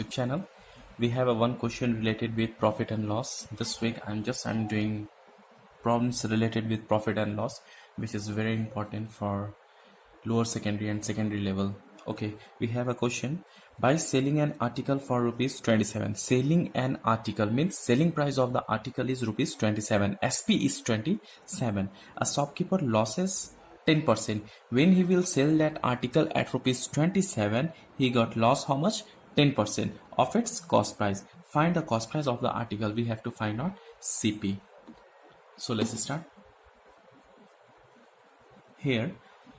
YouTube channel. We have a one question related with profit and loss. This week I'm doing problems related with profit and loss, which is very important for lower secondary and secondary level. Okay, we have a question. By selling an article for rupees 27, selling an article means selling price of the article is rupees 27, SP is 27. A shopkeeper losses 10%. When he will sell that article at rupees 27, he got loss how much? 10% of its cost price. Find the cost price of the article. We have to find out CP. So let's start. Here,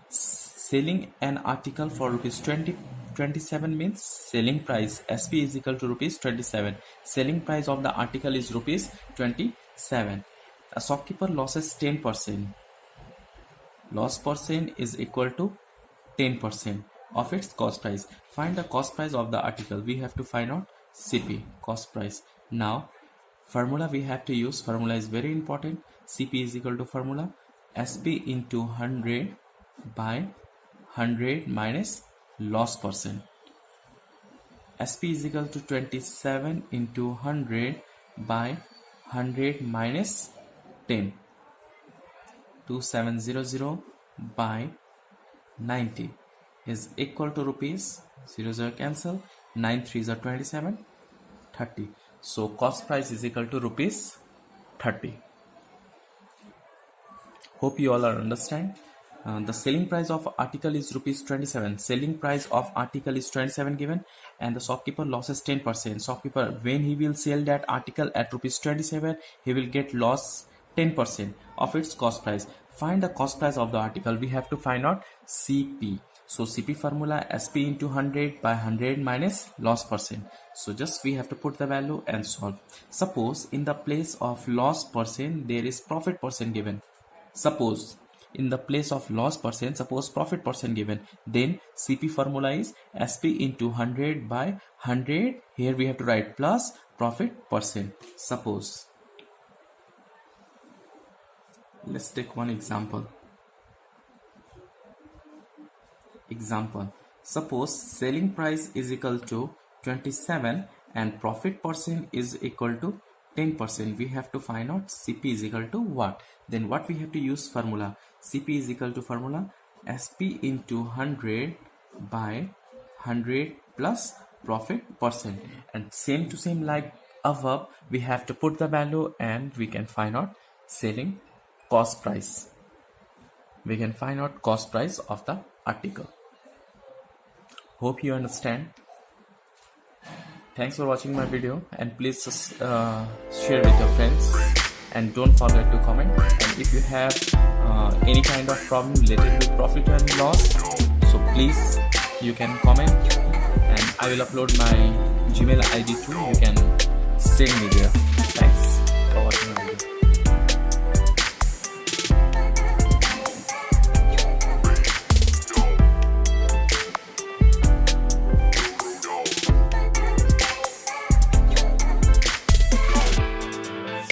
selling an article for rupees 27 means selling price SP is equal to rupees 27. Selling price of the article is rupees 27. A shopkeeper losses 10%. Loss percent is equal to 10% of its cost price. Find the cost price of the article. We have to find out CP, cost price. Now formula we have to use. Formula is very important. CP is equal to formula SP into 100 by 100 minus loss percent. SP is equal to 27 into 100 by 100 minus 10. 2700 by 90 is equal to rupees 00 cancel, 9 3s are 27, 30. So cost price is equal to rupees 30. Hope you all are understand. The selling price of article is rupees 27. Selling price of article is 27 given, and the shopkeeper losses 10%. Shopkeeper, when he will sell that article at rupees 27, he will get loss 10% of its cost price. Find the cost price of the article. We have to find out CP. So CP formula SP into 100 by 100 minus loss percent. So just we have to put the value and solve. Suppose in the place of loss percent there is profit percent given. Suppose in the place of loss percent, suppose profit percent given, then CP formula is SP into 100 by 100. Here we have to write plus profit percent. Suppose, let's take one example. Suppose selling price is equal to 27 and profit percent is equal to 10%. We have to find out CP is equal to what? Then what we have to use formula? CP is equal to formula SP into 100 by 100 plus profit percent. And same to same like above, we have to put the value and we can find out selling cost price. We can find out cost price of the article. Hope you understand. Thanks for watching my video, and please share with your friends, and don't forget to comment. And if you have any kind of problem related with profit and loss, so please you can comment and I will upload my Gmail ID too. You can send me there. Thanks for watching my video.